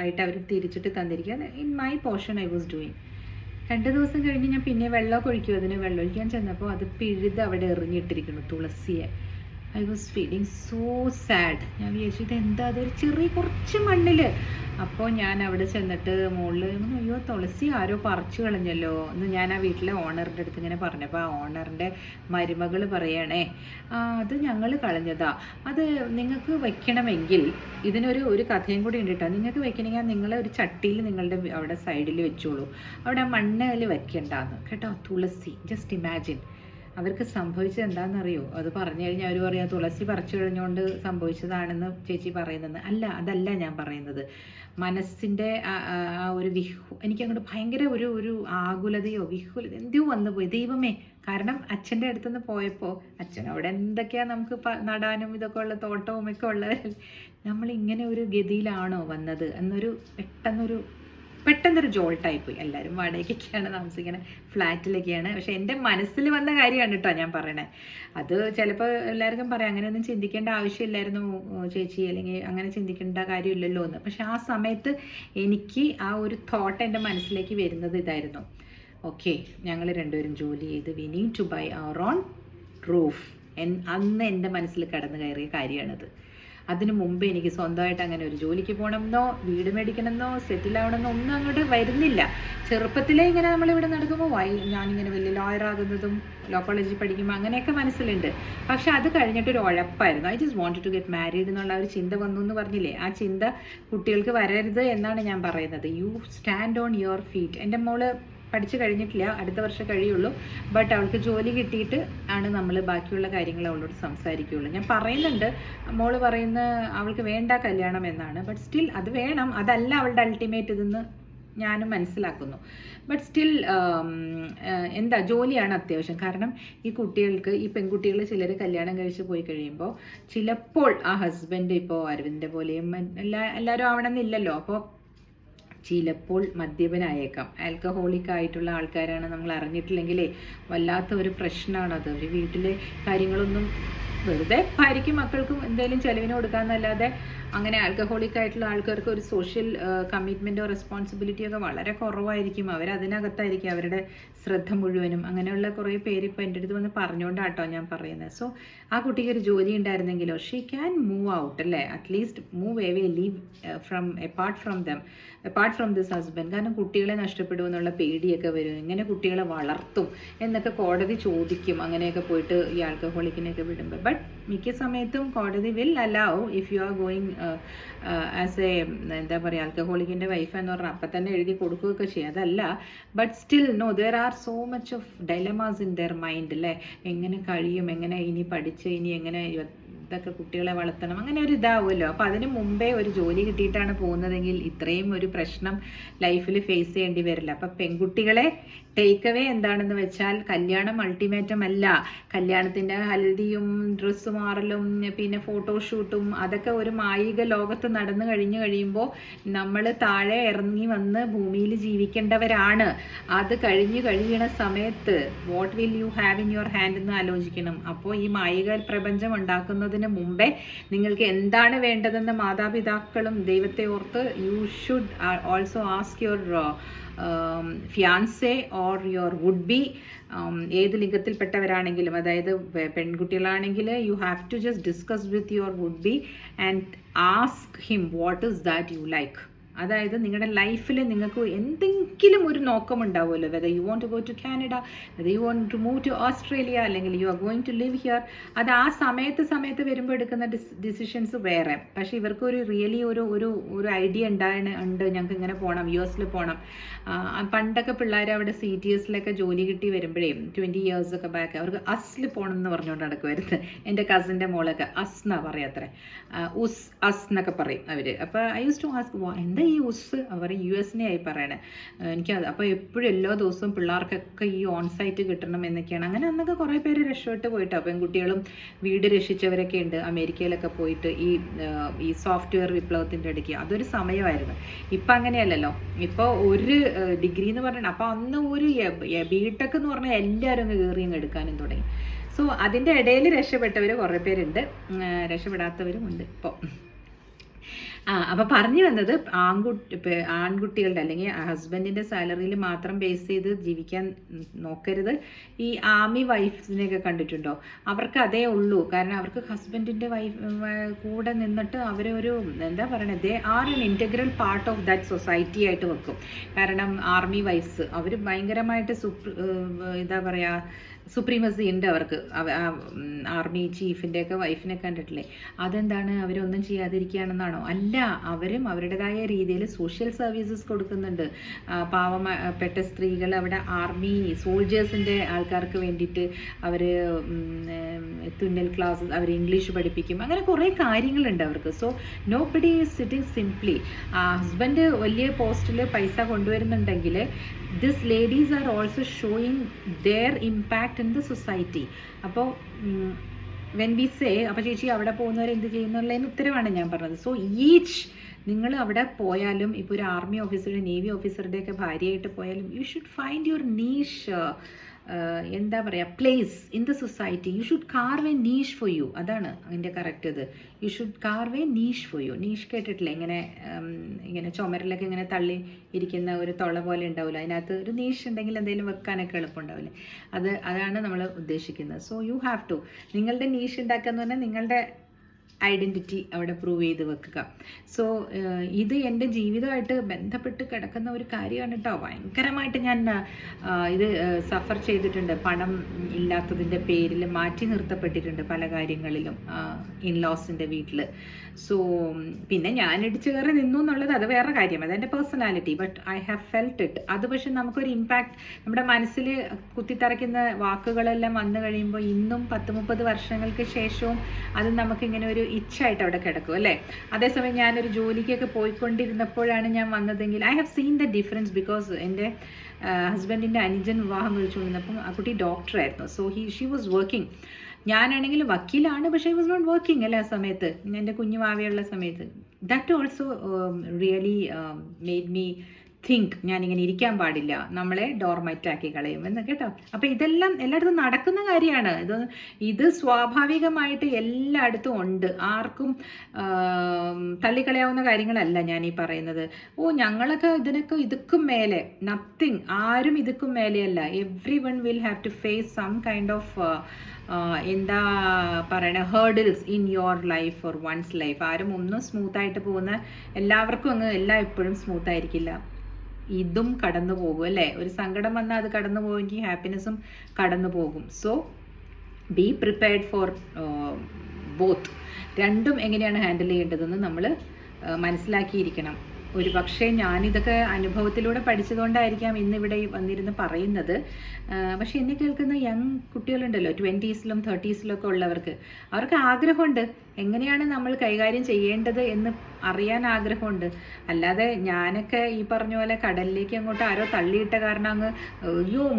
ആയിട്ട് അവർ തിരിച്ചിട്ട് തന്നിരിക്കുക. In my portion I was doing. 2 ദിവസം കഴിഞ്ഞ് ഞാൻ പിന്നെ വെള്ളമൊക്കെ ഒഴിക്കും. അതിന് വെള്ളം ഒഴിക്കാൻ ചെന്നപ്പോൾ അത് പിഴുത് അവിടെ എറിഞ്ഞിട്ടിരിക്കുന്നു തുളസിയെ. I was feeling so sad. ഞാൻ വിചാരിച്ചു ഇതെന്താ, അതൊരു കുറച്ച് മണ്ണിൽ. അപ്പോൾ ഞാൻ അവിടെ ചെന്നിട്ട് മുകളിൽ അയ്യോ തുളസി ആരോ പറിച്ചു കളഞ്ഞല്ലോ എന്ന് ഞാൻ ആ വീട്ടിലെ ഓണറിൻ്റെ അടുത്ത് ഇങ്ങനെ പറഞ്ഞപ്പോൾ ആ ഓണറിൻ്റെ മരുമകൾ പറയണേ, അത് ഞങ്ങൾ കളഞ്ഞതാ, അത് നിങ്ങൾക്ക് വെക്കണമെങ്കിൽ ഇതിനൊരു കഥയും കൂടി ഉണ്ട് കേട്ടോ. നിങ്ങൾക്ക് വെക്കണമെങ്കിൽ നിങ്ങൾ ഒരു ചട്ടിയിൽ നിങ്ങളുടെ അവിടെ സൈഡിൽ വെച്ചോളൂ, അവിടെ മണ്ണിൽ വെക്കണ്ടെന്ന് കേട്ടോ. തുളസി, ജസ്റ്റ് ഇമാജിൻ. അവർക്ക് സംഭവിച്ചത് എന്താണെന്നറിയോ? അത് പറഞ്ഞു കഴിഞ്ഞാൽ അവർ പറയാം തുളസി പറിച്ചു കഴിഞ്ഞുകൊണ്ട് സംഭവിച്ചതാണെന്ന് ചേച്ചി പറയുന്നത്. അതല്ല ഞാൻ പറയുന്നത്. മനസ്സിൻ്റെ ആ ഒരു എനിക്കങ്ങോട്ട് ഭയങ്കര ഒരു ആകുലതയോ വിഹുലത എന്തോ വന്നു പോയി. ദൈവമേ, കാരണം അച്ഛൻ്റെ അടുത്തുനിന്ന് പോയപ്പോൾ അച്ഛൻ അവിടെ എന്തൊക്കെയാണ് നമുക്ക് നടാനും ഇതൊക്കെ ഉള്ള തോട്ടവും ഒക്കെ ഉള്ളവരല്ലേ. നമ്മളിങ്ങനെ ഒരു ഗതിയിലാണോ വന്നത് എന്നൊരു പെട്ടെന്നൊരു ജോൾട്ടായിപ്പോയി. എല്ലാവരും വാടകയ്ക്കൊക്കെയാണ് താമസിക്കുന്നത്, ഫ്ലാറ്റിലൊക്കെയാണ്. പക്ഷെ എൻ്റെ മനസ്സിൽ വന്ന കാര്യമാണ് കേട്ടോ ഞാൻ പറയണേ. അത് ചിലപ്പോൾ എല്ലാവർക്കും പറയാം അങ്ങനെയൊന്നും ചിന്തിക്കേണ്ട ആവശ്യമില്ലായിരുന്നു ചേച്ചി, അല്ലെങ്കിൽ അങ്ങനെ ചിന്തിക്കേണ്ട കാര്യമില്ലല്ലോ എന്ന്. പക്ഷെ ആ സമയത്ത് എനിക്ക് ആ ഒരു തോട്ട് എൻ്റെ മനസ്സിലേക്ക് വരുന്നത് ഇതായിരുന്നു. ഓക്കെ, ഞങ്ങൾ രണ്ടുപേരും ജോലി ചെയ്ത് we need to buy our own roof. അന്ന് എൻ്റെ മനസ്സിൽ കടന്നു കയറിയ കാര്യമാണത്. അതിനു മുമ്പ് എനിക്ക് സ്വന്തമായിട്ട് അങ്ങനെ ഒരു ജോലിക്ക് പോകണമെന്നോ വീട് മേടിക്കണമെന്നോ സെറ്റിൽ ആവണമെന്നോ ഒന്നും അങ്ങോട്ട് വരുന്നില്ല. ചെറുപ്പത്തിലേ ഇങ്ങനെ നമ്മളിവിടെ നടക്കുമ്പോൾ ഞാനിങ്ങനെ വലിയ ലോയറാകുന്നതും ലോ കോളേജിൽ പഠിക്കുമ്പോൾ അങ്ങനെയൊക്കെ മനസ്സിലുണ്ട്. പക്ഷെ അത് കഴിഞ്ഞിട്ടൊരു ഉഴപ്പായിരുന്നു. I just wanted to get married എന്നുള്ള ഒരു ചിന്ത വന്നു എന്ന് പറഞ്ഞില്ലേ, ആ ചിന്ത കുട്ടികൾക്ക് വരരുത് എന്നാണ് ഞാൻ പറയുന്നത്. You stand on your feet. എൻ്റെ മോള് പഠിച്ചു കഴിഞ്ഞിട്ടില്ല, അടുത്ത വർഷം കഴിയുള്ളൂ. ബട്ട് അവൾക്ക് ജോലി കിട്ടിയിട്ട് ആണ് നമ്മൾ ബാക്കിയുള്ള കാര്യങ്ങൾ അവളോട് സംസാരിക്കുകയുള്ളൂ. ഞാൻ പറയുന്നുണ്ട്, മോള് പറയുന്ന അവൾക്ക് വേണ്ട കല്യാണം എന്നാണ്. ബട്ട് സ്റ്റിൽ അത് വേണം, അതല്ല അവളുടെ അൾട്ടിമേറ്റ് ഇതെന്ന് ഞാനും മനസ്സിലാക്കുന്നു. ബട്ട് സ്റ്റിൽ ജോലിയാണ് അത്യാവശ്യം. കാരണം ഈ കുട്ടികൾക്ക്, ഈ പെൺകുട്ടികൾ ചിലർ കല്യാണം കഴിച്ച് പോയി കഴിയുമ്പോൾ ചിലപ്പോൾ ആ ഹസ്ബൻഡ് ഇപ്പോൾ അരവിന്ദൻ്റെ പോലെയും എല്ലാവരും ആവണമെന്നില്ലല്ലോ. അപ്പോൾ ചിലപ്പോൾ മദ്യപനായേക്കാം. ആൽക്കഹോളിക് ആയിട്ടുള്ള ആൾക്കാരാണ്, നമ്മൾ അറിഞ്ഞിട്ടില്ലെങ്കിലേ വല്ലാത്ത ഒരു പ്രശ്നമാണത്. ഒരു വീട്ടിലെ കാര്യങ്ങളൊന്നും വെറുതെ ഭാര്യയ്ക്കും മക്കൾക്കും എന്തെങ്കിലും ചെലവിന് കൊടുക്കാമെന്നല്ലാതെ അങ്ങനെ ആൽക്കഹോളിക് ആയിട്ടുള്ള ആൾക്കാർക്ക് ഒരു സോഷ്യൽ കമ്മിറ്റ്മെൻറ്റോ റെസ്പോൺസിബിലിറ്റിയോ ഒക്കെ വളരെ കുറവായിരിക്കും. അവരതിനകത്തായിരിക്കും അവരുടെ ശ്രദ്ധ മുഴുവനും. അങ്ങനെയുള്ള കുറേ പേര് ഇപ്പോൾ എൻ്റെ അടുത്ത് വന്ന് പറഞ്ഞുകൊണ്ടാട്ടോ ഞാൻ പറയുന്നത്. സോ ആ കുട്ടിക്ക് ഒരു ജോലി ഉണ്ടായിരുന്നെങ്കിലോ, ഷീ ക്യാൻ മൂവ് ഔട്ട് അല്ലേ, at least move away, leave apart from this husband. കാരണം കുട്ടികളെ നഷ്ടപ്പെടുമെന്നുള്ള പേടിയൊക്കെ വരും. എങ്ങനെ കുട്ടികളെ വളർത്തും എന്നൊക്കെ കോടതി ചോദിക്കും അങ്ങനെയൊക്കെ പോയിട്ട് ഈ ആൽക്കഹോളിക്കിനെയൊക്കെ വിടുമ്പോൾ. ബട്ട് മിക്ക സമയത്തും കോടതി will allow if you are going as a ആൽക്കഹോളിക്കിൻ്റെ വൈഫ് എന്ന് പറഞ്ഞാൽ അപ്പം തന്നെ എഴുതി കൊടുക്കുകയൊക്കെ ചെയ്യും. അതല്ല, but still no, there are so much of dilemmas in their mind അല്ലേ. എങ്ങനെ കഴിയും, എങ്ങനെ ഇനി പഠിച്ച് ഇനി എങ്ങനെ ഇതൊക്കെ കുട്ടികളെ വളർത്തണം, അങ്ങനെ ഒരു ഇതാവുമല്ലോ. അപ്പോൾ അതിന് മുമ്പേ ഒരു ജോലി കിട്ടിയിട്ടാണ് പോകുന്നതെങ്കിൽ ഇത്രയും ഒരു പ്രശ്നം ലൈഫിൽ ഫേസ് ചെയ്യേണ്ടി വരില്ല. അപ്പം പെൺകുട്ടികളെ ടേക്ക് അവേ എന്താണെന്ന് വെച്ചാൽ, കല്യാണം അൾട്ടിമേറ്റം അല്ല. കല്യാണത്തിൻ്റെ ഹൽദിയും ഡ്രസ്സ് മാറലും പിന്നെ ഫോട്ടോഷൂട്ടും അതൊക്കെ ഒരു മായിക ലോകത്ത് നടന്നു കഴിയുമ്പോൾ നമ്മൾ താഴെ ഇറങ്ങി വന്ന് ഭൂമിയിൽ ജീവിക്കേണ്ടവരാണ്. അത് കഴിയണ സമയത്ത് what will you have in your hand എന്ന് ആലോചിക്കണം. അപ്പോൾ ഈ മായിക പ്രപഞ്ചം ഉണ്ടാക്കുന്നതിന് മുമ്പേ നിങ്ങൾക്ക് എന്താണ് വേണ്ടതെന്ന് മാതാപിതാക്കളും ദൈവത്തെ ഓർത്ത് you should also ask your fiance or your would be, ഏത് ലിംഗത്തിൽപ്പെട്ടവരാണെങ്കിലും, അതായത് പെൺകുട്ടികളാണെങ്കിൽ you have to just discuss with your would be and ask him what is that you like. അതായത് നിങ്ങളുടെ ലൈഫിൽ നിങ്ങൾക്ക് എന്തെങ്കിലും ഒരു നോക്കമുണ്ടാവുമല്ലോ, whether you want to go to Canada, whether you want to move to Australia, അല്ലെങ്കിൽ you are going to live here. അത് ആ സമയത്ത് വരുമ്പോൾ എടുക്കുന്ന ഡിസിഷൻസ് വേറെ. പക്ഷേ ഇവർക്ക് ഒരു റിയലി ഒരു ഐഡിയ ഉണ്ട്, ഞങ്ങൾക്ക് ഇങ്ങനെ പോകണം, US പോകണം. പണ്ടൊക്കെ പിള്ളേർ അവിടെ CTSലൊക്കെ ജോലി കിട്ടി വരുമ്പോഴേ 20 years ഒക്കെ ബാക്ക് അവർക്ക് അസ്ൽ പോകണം എന്ന് പറഞ്ഞുകൊണ്ട് നടക്കുമായിരുന്നു. എൻ്റെ കസിൻ്റെ മോളൊക്കെ എന്നാ പറയാത്രേ, അസ് എന്നൊക്കെ പറയും അവർ. അപ്പോൾ ഐ യൂസ് ടു ആസ്ക് എന്താ ഈ ഉസ്, അവർ US ആയി പറയണേ. എനിക്കത് അപ്പോൾ എപ്പോഴും എല്ലാ ദിവസവും പിള്ളേർക്കൊക്കെ ഈ ഓൺസൈറ്റ് കിട്ടണം എന്നൊക്കെയാണ്. അങ്ങനെ അന്നൊക്കെ കുറേ പേര് രക്ഷപ്പെട്ട് പോയിട്ടോ, പെൺകുട്ടികളും വീട് രക്ഷിച്ചവരൊക്കെ ഉണ്ട് അമേരിക്കയിലൊക്കെ പോയിട്ട്. ഈ സോഫ്റ്റ്വെയർ വിപ്ലവത്തിൻ്റെ ഇടയ്ക്ക് അതൊരു സമയമായിരുന്നു. ഇപ്പം അങ്ങനെയല്ലല്ലോ. ഇപ്പോൾ ഒരു ഡിഗ്രി എന്ന് പറഞ്ഞാൽ, അപ്പോൾ അന്ന് ഒരു BTech എന്ന് പറഞ്ഞാൽ എല്ലാവരും അങ്ങ് കയറി അങ്ങ് എടുക്കാനും തുടങ്ങി. സോ അതിൻ്റെ ഇടയിൽ രക്ഷപ്പെട്ടവർ കുറേ പേരുണ്ട്, രക്ഷപ്പെടാത്തവരും ഉണ്ട് ഇപ്പോൾ. അപ്പോൾ പറഞ്ഞു വന്നത്, ആൺകുട്ടികളുടെ അല്ലെങ്കിൽ ഹസ്ബൻഡിൻ്റെ സാലറിയിൽ മാത്രം ബേസ് ചെയ്ത് ജീവിക്കാൻ നോക്കരുത്. ഈ ആർമി വൈഫ്സിനെയൊക്കെ കണ്ടിട്ടുണ്ടോ? അവർക്ക് അതേ ഉള്ളൂ. കാരണം അവർക്ക് ഹസ്ബൻഡിൻ്റെ കൂടെ നിന്നിട്ട് അവരൊരു എന്താ പറയണത്, they are N integral part of that society ആയിട്ട് വെക്കും. കാരണം ആർമി വൈഫ്സ് അവർ ഭയങ്കരമായിട്ട് എന്താ പറയുക, സുപ്രീമസി ഉണ്ട് അവർക്ക്. ആർമി ചീഫിൻ്റെ ഒക്കെ വൈഫിനെ കണ്ടിട്ടില്ലേ? അതെന്താണ്, അവരൊന്നും ചെയ്യാതിരിക്കുകയാണെന്നാണോ? അല്ല, അവരും അവരുടേതായ രീതിയിൽ സോഷ്യൽ സർവീസസ് കൊടുക്കുന്നുണ്ട്. പാവപ്പെട്ട സ്ത്രീകൾ അവിടെ ആർമി സോൾജേഴ്സിൻ്റെ ആൾക്കാർക്ക് വേണ്ടിയിട്ട് അവർ തുന്നൽ ക്ലാസ്, അവർ ഇംഗ്ലീഷ് പഠിപ്പിക്കും. അങ്ങനെ കുറേ കാര്യങ്ങളുണ്ട് അവർക്ക്. So nobody is sitting simply. Husband വലിയ പോസ്റ്റിൽ പൈസ കൊണ്ടുവരുന്നുണ്ടെങ്കിൽ this ladies are also showing their impact in the society. അപ്പോൾ വെൻ വി സേ, അപ്പോൾ ചേച്ചി അവിടെ പോകുന്നവർ എന്ത് ചെയ്യുന്നുള്ളതിന് ഉത്തരവാണ് ഞാൻ പറഞ്ഞത്. സോ ഈച്ച് നിങ്ങൾ അവിടെ പോയാലും, ഇപ്പോൾ ഒരു ആർമി ഓഫീസറുടെ നേവി ഓഫീസറുടെയൊക്കെ ഭാര്യയായിട്ട് പോയാലും, you should find your niche, എന്താ പറയുക, place in the society. You should carve A niche for you. അതാണ് അതിൻ്റെ കറക്റ്റ് ഇത്. You should carve A niche for you. Niche കേട്ടിട്ടില്ലേ? ഇങ്ങനെ ചുമരിലൊക്കെ ഇങ്ങനെ തള്ളി ഇരിക്കുന്ന ഒരു തുള പോലെ ഉണ്ടാവില്ല, അതിനകത്ത് ഒരു നീഷ് ഉണ്ടെങ്കിൽ എന്തെങ്കിലും വെക്കാനൊക്കെ എളുപ്പമുണ്ടാവില്ലേ? അതാണ് നമ്മൾ ഉദ്ദേശിക്കുന്നത്. സോ യു ഹാവ് ടു, നിങ്ങളുടെ നീഷ് ഉണ്ടാക്കുക എന്ന് പറഞ്ഞാൽ നിങ്ങളുടെ ഐഡൻറ്റിറ്റി അവിടെ പ്രൂവ് ചെയ്ത് വെക്കുക. സോ ഇത് എൻ്റെ ജീവിതമായിട്ട് ബന്ധപ്പെട്ട് കിടക്കുന്ന ഒരു കാര്യമാണ് കേട്ടോ. ഭയങ്കരമായിട്ട് ഞാൻ ഇത് സഫർ ചെയ്തിട്ടുണ്ട്. പണം ഇല്ലാത്തതിൻ്റെ പേരിൽ മാറ്റി നിർത്തപ്പെട്ടിട്ടുണ്ട് പല കാര്യങ്ങളിലും ഇൻലോസിൻ്റെ വീട്ടിൽ. സോ പിന്നെ ഞാൻ ഇടിച്ചു കയറി നിന്നു എന്നുള്ളത് അത് വേറെ കാര്യം, അതെൻ്റെ personality. But I have felt it. അത് പക്ഷെ നമുക്കൊരു ഇമ്പാക്റ്റ് നമ്മുടെ മനസ്സിൽ കുത്തിത്തറയ്ക്കുന്ന വാക്കുകളെല്ലാം വന്നു കഴിയുമ്പോൾ ഇന്നും 10-30 വർഷങ്ങൾക്ക് ശേഷവും അത് നമുക്കിങ്ങനെ ഒരു ഇച്ഛായിട്ട് അവിടെ കിടക്കും അല്ലേ? അതേസമയം ഞാനൊരു ജോലിക്കൊക്കെ പോയിക്കൊണ്ടിരുന്നപ്പോഴാണ് ഞാൻ വന്നതെങ്കിൽ I have seen the difference. Because എൻ്റെ ഹസ്ബൻഡിൻ്റെ അനുജൻ വിവാഹം കഴിച്ചുകൊണ്ടിരുന്നപ്പം ആ കുട്ടി ഡോക്ടറായിരുന്നു. So she was working. ഞാനാണെങ്കിൽ വക്കീലാണ്, പക്ഷേ ഐ വാസ് നോട്ട് വർക്കിംഗ് അല്ലേ ആ സമയത്ത്, എൻ്റെ കുഞ്ഞു മാവിയുള്ള സമയത്ത്. That also really made me think, ഞാനിങ്ങനെ ഇരിക്കാൻ പാടില്ല, നമ്മളെ ഡോർമൈറ്റാക്കി കളയും എന്ന് കേട്ടോ. അപ്പോൾ ഇതെല്ലാം എല്ലായിടത്തും നടക്കുന്ന കാര്യമാണ്. ഇത് സ്വാഭാവികമായിട്ട് എല്ലായിടത്തും ഉണ്ട്. ആർക്കും തള്ളിക്കളയാവുന്ന കാര്യങ്ങളല്ല ഞാൻ ഈ പറയുന്നത്. ഞങ്ങളൊക്കെ ഇതൊക്കും മേലെ, നത്തിങ്, ആരും ഇതൊക്കും മേലെയല്ല. Everyone will have to face some kind of എന്താ പറയണ hurdles in your life or one's life. ആരും ഒന്നും സ്മൂത്തായിട്ട് പോകുന്ന, എല്ലാവർക്കും എല്ലാം എപ്പോഴും സ്മൂത്തായിരിക്കില്ല. ഇതും കടന്നു പോകും അല്ലേ? ഒരു സങ്കടം വന്നാൽ അത് കടന്നു പോകുമെങ്കിൽ ഹാപ്പിനെസ്സും കടന്നു പോകും. So be prepared for both. രണ്ടും എങ്ങനെയാണ് ഹാൻഡിൽ ചെയ്യേണ്ടതെന്ന് നമ്മൾ മനസ്സിലാക്കിയിരിക്കണം. ഒരു പക്ഷേ ഞാനിതൊക്കെ അനുഭവത്തിലൂടെ പഠിച്ചതുകൊണ്ടായിരിക്കാം ഇന്നിവിടെ വന്നിരുന്ന് പറയുന്നത്. പക്ഷെ എന്നെ കേൾക്കുന്ന യങ് കുട്ടികളുണ്ടല്ലോ, 20s-ലും 30s-ലൊക്കെ ഉള്ളവർക്ക്, അവർക്ക് ആഗ്രഹമുണ്ട് എങ്ങനെയാണ് നമ്മൾ കൈകാര്യം ചെയ്യേണ്ടത് എന്ന് അറിയാൻ ആഗ്രഹമുണ്ട്. അല്ലാതെ ഞാനൊക്കെ ഈ പറഞ്ഞ പോലെ കടലിലേക്ക് അങ്ങോട്ട് ആരോ തള്ളിയിട്ട കാരണം അങ്ങ്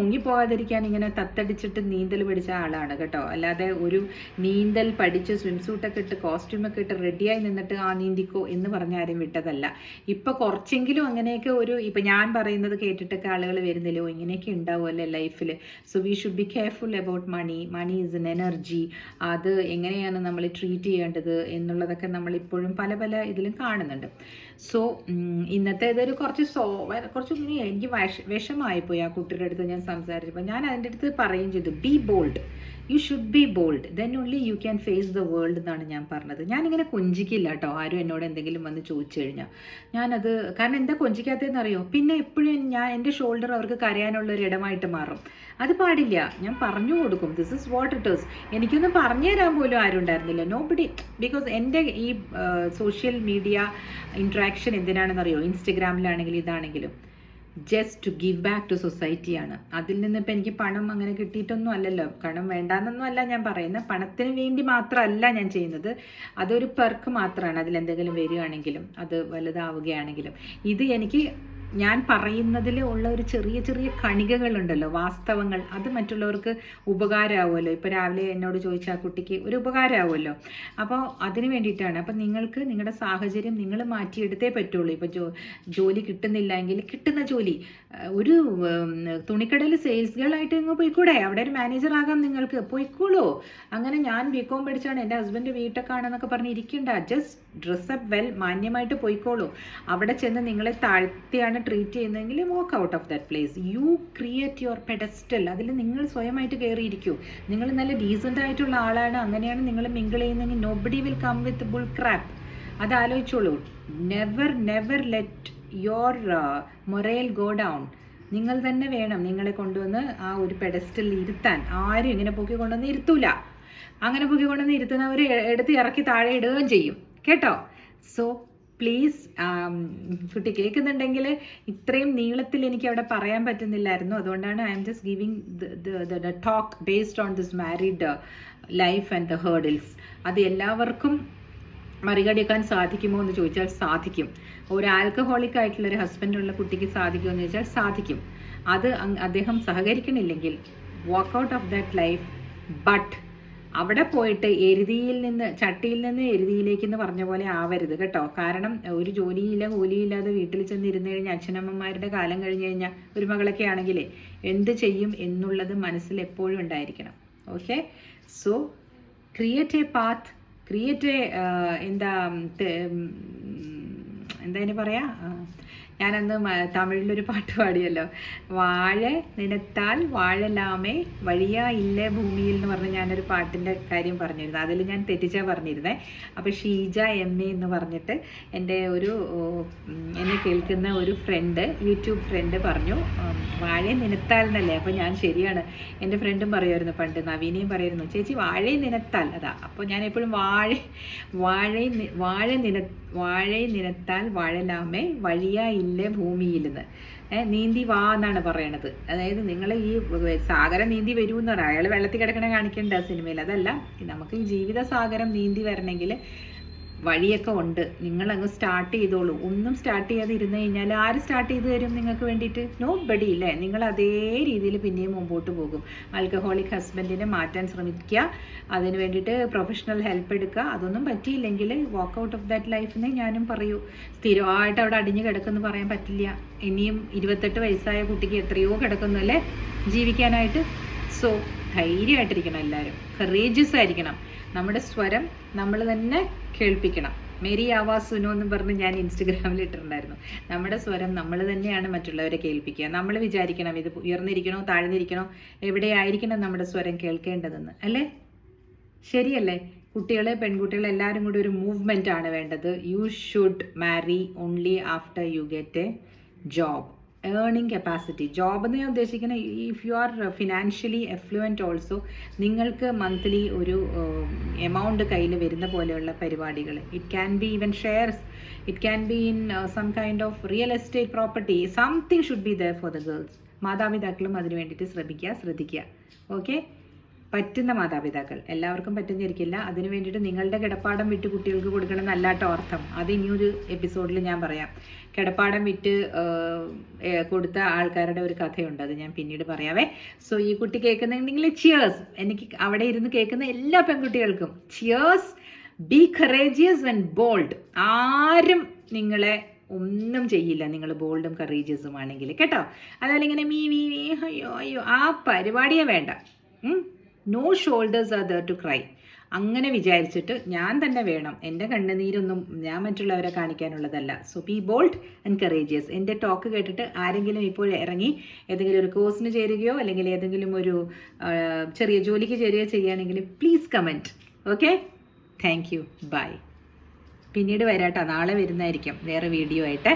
മുങ്ങിപ്പോകാതിരിക്കാൻ ഇങ്ങനെ തത്തടിച്ചിട്ട് നീന്തൽ പഠിച്ച ആളാണ് കേട്ടോ. അല്ലാതെ ഒരു നീന്തൽ പഠിച്ച് സ്വിംസൂട്ടൊക്കെ ഇട്ട് കോസ്റ്റ്യൂമൊക്കെ ഇട്ട് റെഡിയായി നിന്നിട്ട് നീന്തിക്കോ എന്ന് പറഞ്ഞ ആരും വിട്ടതല്ല. ഇപ്പം കുറച്ചെങ്കിലും അങ്ങനെയൊക്കെ ഇപ്പം ഞാൻ പറയുന്നത് കേട്ടിട്ടൊക്കെ ആളുകൾ വരുന്നില്ലോ, ഇങ്ങനെയൊക്കെ ഉണ്ടാവുമല്ലേ ലൈഫിൽ. So we should be careful about money. Money is an energy. അത് എങ്ങനെയാണ് നമ്മൾ ട്രീറ്റ് ചെയ്യേണ്ടത് എന്നുള്ളതൊക്കെ നമ്മളിപ്പോഴും പല പല ഇതിലും കാണുന്നുണ്ട്. സോ ഇന്നത്തെ ഇതൊരു കുറച്ച് എനിക്ക് വിഷമായിപ്പോയി ആ കുട്ടിയുടെ അടുത്ത് ഞാൻ സംസാരിച്ചപ്പോൾ. ഞാൻ അതിൻ്റെ അടുത്ത് പറയുകയും ചെയ്തു, be bold. You should be bold, then only you can face the world എന്നാണ് ഞാൻ പറഞ്ഞത്. ഞാനിങ്ങനെ കൊഞ്ചിക്കില്ല കേട്ടോ ആരും എന്നോട് എന്തെങ്കിലും വന്ന് ചോദിച്ചു കഴിഞ്ഞാൽ. ഞാനത് കാരണം എന്താ കൊഞ്ചിക്കാത്തതെന്ന് അറിയോ? പിന്നെ എപ്പോഴും എൻ്റെ ഷോൾഡർ അവർക്ക് കരയാനുള്ളൊരു ഇടമായിട്ട് മാറും. അത് പാടില്ല. ഞാൻ പറഞ്ഞു കൊടുക്കും, this is what it is. എനിക്കൊന്നും പറഞ്ഞു തരാൻ പോലും ആരും ഉണ്ടായിരുന്നില്ല, നോബഡി. ബിക്കോസ് എൻ്റെ ഈ സോഷ്യൽ മീഡിയ ഇൻട്രാക്ഷൻ എന്തിനാണെന്നറിയോ? ഇൻസ്റ്റഗ്രാമിലാണെങ്കിലും ഇതാണെങ്കിലും just to give back to സൊസൈറ്റിയാണ്. അതിൽ നിന്ന് ഇപ്പം എനിക്ക് പണം അങ്ങനെ കിട്ടിയിട്ടൊന്നും അല്ലല്ലോ. പണം വേണ്ടാന്നൊന്നും അല്ല ഞാൻ പറയുന്നത്, പണത്തിന് വേണ്ടി മാത്രമല്ല ഞാൻ ചെയ്യുന്നത്. അതൊരു പെർക്ക് മാത്രമാണ്. അതിലെന്തെങ്കിലും വരികയാണെങ്കിലും അത് വലുതാവുകയാണെങ്കിലും ഇത് എനിക്ക് ഞാൻ പറയുന്നതിൽ ഉള്ള ഒരു ചെറിയ ചെറിയ കണികകളുണ്ടല്ലോ, വാസ്തവങ്ങൾ, അത് മറ്റുള്ളവർക്ക് ഉപകാരമാവുമല്ലോ. ഇപ്പോൾ രാവിലെ എന്നോട് ചോദിച്ച ആ കുട്ടിക്ക് ഒരു ഉപകാരമാവുമല്ലോ. അപ്പോൾ അതിന് വേണ്ടിയിട്ടാണ്. അപ്പോൾ നിങ്ങൾക്ക് നിങ്ങളുടെ സാഹചര്യം നിങ്ങൾ മാറ്റിയെടുത്തേ പറ്റുള്ളൂ. ഇപ്പോൾ ജോലി കിട്ടുന്നില്ല എങ്കിൽ കിട്ടുന്ന ജോലി, ഒരു തുണിക്കടയിൽ സെയിൽസ് ഗേൾ ആയിട്ട് നിങ്ങൾ പോയിക്കൂടെ? അവിടെ ഒരു മാനേജർ ആകാം, നിങ്ങൾക്ക് പോയിക്കോളൂ. അങ്ങനെ ഞാൻ ബികോം പഠിച്ചാണ്, എൻ്റെ ഹസ്ബൻഡ് വീട്ടൊക്കെയാണെന്നൊക്കെ പറഞ്ഞ് ഇരിക്കണ്ട. ജസ്റ്റ് ഡ്രസ്സപ്പ് വെൽ, മാന്യമായിട്ട് പോയിക്കോളൂ. അവിടെ ചെന്ന് നിങ്ങളെ താഴ്ത്തിയാണ് ട്രീറ്റ് ചെയ്യുന്നതെങ്കിൽ വാക്ക് out of that place. You create your pedestal. അതിൽ നിങ്ങൾ സ്വയമായിട്ട് കയറിയിരിക്കൂ. നിങ്ങൾ നല്ല ഡീസൻ്റ് ആയിട്ടുള്ള ആളാണ്, അങ്ങനെയാണ് നിങ്ങൾ മിങ്കിൾ ചെയ്യുന്നതെങ്കിൽ nobody will come with bull crap. അത് ആലോചിച്ചോളൂ. Never let your morale go down. നിങ്ങൾ തന്നെ വേണം നിങ്ങളെ കൊണ്ടുവന്ന് ആ ഒരു പെഡസ്റ്റലിൽ ഇരുത്താൻ. ആരും ഇങ്ങനെ പൊക്കി കൊണ്ടുവന്ന് ഇരുത്തൂല. അങ്ങനെ പൊക്കി കൊണ്ടുവന്ന് ഇരുത്തുന്നവർ എടുത്ത് ഇറക്കി താഴെ ഇടുകയും ചെയ്യും കേട്ടോ. സോ പ്ലീസ്, കുട്ടി കേൾക്കുന്നുണ്ടെങ്കിൽ ഇത്രയും നീളത്തിൽ എനിക്ക് അവിടെ പറയാൻ പറ്റുന്നില്ലായിരുന്നു. അതുകൊണ്ടാണ് I am just giving the talk based on this married life and the hurdles. അത് എല്ലാവർക്കും മറികടക്കാൻ സാധിക്കുമോ എന്ന് ചോദിച്ചാൽ സാധിക്കും. ഒരു ആൽക്കഹോളിക് ആയിട്ടുള്ളൊരു ഹസ്ബൻഡുള്ള കുട്ടിക്ക് സാധിക്കുമോ എന്ന് ചോദിച്ചാൽ സാധിക്കും. അത് അദ്ദേഹം സഹകരിക്കണില്ലെങ്കിൽ walk out of that life. But അവിടെ പോയിട്ട് ചട്ടിയിൽ നിന്ന് എരുതിയിലേക്ക് എന്ന് പറഞ്ഞ പോലെ ആവരുത് കേട്ടോ. കാരണം ഒരു ജോലിയില്ല കൂലിയില്ലാതെ വീട്ടിൽ ചെന്നിരുന്ന് കഴിഞ്ഞാൽ അച്ഛനമ്മമാരുടെ കാലം കഴിഞ്ഞ് കഴിഞ്ഞാൽ ഒരു മകളൊക്കെ ആണെങ്കിലേ എന്ത് ചെയ്യും എന്നുള്ളത് മനസ്സിൽ എപ്പോഴും ഉണ്ടായിരിക്കണം. Okay, so create A path, create A എന്താ അതിന് പറയാ, ഞാനന്ന് തമിഴിലൊരു പാട്ട് പാടിയല്ലോ, വാഴ നിനത്താൽ വാഴലാമേ വഴിയാ ഇല്ലേ ഭൂമിയിൽ എന്ന് പറഞ്ഞ് ഞാനൊരു പാട്ടിൻ്റെ കാര്യം പറഞ്ഞിരുന്നു. അതിൽ ഞാൻ തെറ്റിച്ചാൽ പറഞ്ഞിരുന്നേ. അപ്പോൾ ഷീജ എം എ എന്ന് പറഞ്ഞിട്ട് എൻ്റെ എന്നെ കേൾക്കുന്ന ഒരു ഫ്രണ്ട്, യൂട്യൂബ് ഫ്രണ്ട് പറഞ്ഞു വാഴ നിനത്താൽ എന്നല്ലേ. അപ്പോൾ ഞാൻ ശരിയാണ്, എൻ്റെ ഫ്രണ്ടും പറയുമായിരുന്നു പണ്ട്, നവീനയും പറയുമായിരുന്നു, ചേച്ചി വാഴ നിനത്താൽ അതാ. അപ്പോൾ ഞാൻ എപ്പോഴും വാഴ നിനത്താൽ വാഴലാമേ വഴിയാ ഇല്ലേ ഭൂമിയിൽ നിന്ന് നീന്തി വാ എന്നാണ് പറയണത്. അതായത് നിങ്ങൾ ഈ സാഗരം നീന്തി വരുമെന്ന് പറയാം. അയാൾ വെള്ളത്തിൽ കിടക്കണ കാണിക്കേണ്ട സിനിമയിൽ, അതല്ല. നമുക്ക് ഈ ജീവിത സാഗരം നീന്തി വരണമെങ്കിൽ വഴിയൊക്കെ ഉണ്ട്. നിങ്ങളങ്ങ് സ്റ്റാർട്ട് ചെയ്തോളൂ. ഒന്നും സ്റ്റാർട്ട് ചെയ്യാതെ ഇരുന്ന് കഴിഞ്ഞാൽ ആര് സ്റ്റാർട്ട് ചെയ്ത് തരും നിങ്ങൾക്ക് വേണ്ടിയിട്ട്? നോ ബഡി ഇല്ലേ. നിങ്ങൾ അതേ രീതിയിൽ പിന്നെയും മുമ്പോട്ട് പോകും. ആൽക്കഹോളിക് ഹസ്ബൻഡിനെ മാറ്റാൻ ശ്രമിക്കുക, അതിന് വേണ്ടിയിട്ട് പ്രൊഫഷണൽ ഹെൽപ്പ് എടുക്കുക. അതൊന്നും പറ്റിയില്ലെങ്കിൽ വാക്ക് ഔട്ട് ഓഫ് ദാറ്റ് ലൈഫിനെ ഞാനും പറയൂ. സ്ഥിരമായിട്ട് അവിടെ അടിഞ്ഞു കിടക്കുമെന്ന് പറയാൻ പറ്റില്ല. ഇനിയും 28 വയസ്സായ കുട്ടിക്ക് എത്രയോ കിടക്കുന്നു അല്ലേ ജീവിക്കാനായിട്ട്. സോ ധൈര്യമായിട്ടിരിക്കണം, എല്ലാവരും കറേജിയസ് ആയിരിക്കണം. നമ്മുടെ സ്വരം നമ്മൾ തന്നെ കേൾപ്പിക്കണം. മേരി ആവാസ് സുനോ എന്ന് പറഞ്ഞ് ഞാൻ ഇൻസ്റ്റഗ്രാമിൽ ഇട്ടിട്ടുണ്ടായിരുന്നു. നമ്മുടെ സ്വരം നമ്മൾ തന്നെയാണ് മറ്റുള്ളവരെ കേൾപ്പിക്കുക. നമ്മൾ വിചാരിക്കണം ഇത് ഉയർന്നിരിക്കണോ താഴ്ന്നിരിക്കണോ എവിടെയായിരിക്കണം നമ്മുടെ സ്വരം കേൾക്കേണ്ടതെന്ന്, അല്ലേ? ശരിയല്ലേ? കുട്ടികളെ പെൺകുട്ടികളെ എല്ലാവരും കൂടി ഒരു മൂവ്മെൻ്റ് ആണ് വേണ്ടത്. You should marry only after you get a job, earning capacity. Job എന്ന് ഞാൻ ഉദ്ദേശിക്കുന്നത് if you are financially affluent also, നിങ്ങൾക്ക് മന്ത്ലി ഒരു എമൗണ്ട് കയ്യിൽ വരുന്ന പോലെയുള്ള പരിപാടികൾ. It can be even shares, it can be in some kind of real estate property. Something should be there for the girls. മാതാപിതാക്കളും അതിന് വേണ്ടിയിട്ട് ശ്രദ്ധിക്കുക. ഓക്കെ, പറ്റുന്ന മാതാപിതാക്കൾ, എല്ലാവർക്കും പറ്റുന്നിരിക്കില്ല. അതിന് വേണ്ടിയിട്ട് നിങ്ങളുടെ കിടപ്പാടം വിറ്റ് കുട്ടികൾക്ക് കൊടുക്കണം എന്നല്ലാട്ടോ അർത്ഥം. അത് ഇനിയൊരു എപ്പിസോഡിൽ ഞാൻ പറയാം. കിടപ്പാടം വിറ്റ് കൊടുത്ത ആൾക്കാരുടെ ഒരു കഥയുണ്ട്, അത് ഞാൻ പിന്നീട് പറയാവേ. സോ ഈ കുട്ടി കേൾക്കുന്നുണ്ടെങ്കിൽ ചിയേഴ്സ്. എനിക്ക് അവിടെ ഇരുന്ന് കേൾക്കുന്ന എല്ലാ പെൺകുട്ടികൾക്കും cheers. B courageous and bold. ആരും നിങ്ങളെ ഒന്നും ചെയ്യില്ല നിങ്ങൾ ബോൾഡും കറേജിയസും ആണെങ്കിൽ കേട്ടോ. അതുപോലെ ഇങ്ങനെ അയ്യോ ആ പരിപാടിയെ വേണ്ട. No shoulders are there to cry. അങ്ങനെ വിചാരിച്ചിട്ട് ഞാൻ തന്നെ വേണം, എൻ്റെ കണ്ണുനീരൊന്നും ഞാൻ മറ്റുള്ളവരെ കാണിക്കാനുള്ളതല്ല. So be bold and courageous. എൻ്റെ ടോക്ക് കേട്ടിട്ട് ആരെങ്കിലും ഇപ്പോൾ ഇറങ്ങി ഏതെങ്കിലും ഒരു കോഴ്സിന് ചേരുകയോ അല്ലെങ്കിൽ ഏതെങ്കിലും ഒരു ചെറിയ ജോലിക്ക് ചേരുകയോ ചെയ്യുകയാണെങ്കിൽ please comment. Okay, thank you, bye. പിന്നീട് വരാട്ടോ, നാളെ വരുന്നതായിരിക്കും വേറെ വീഡിയോ ആയിട്ട്.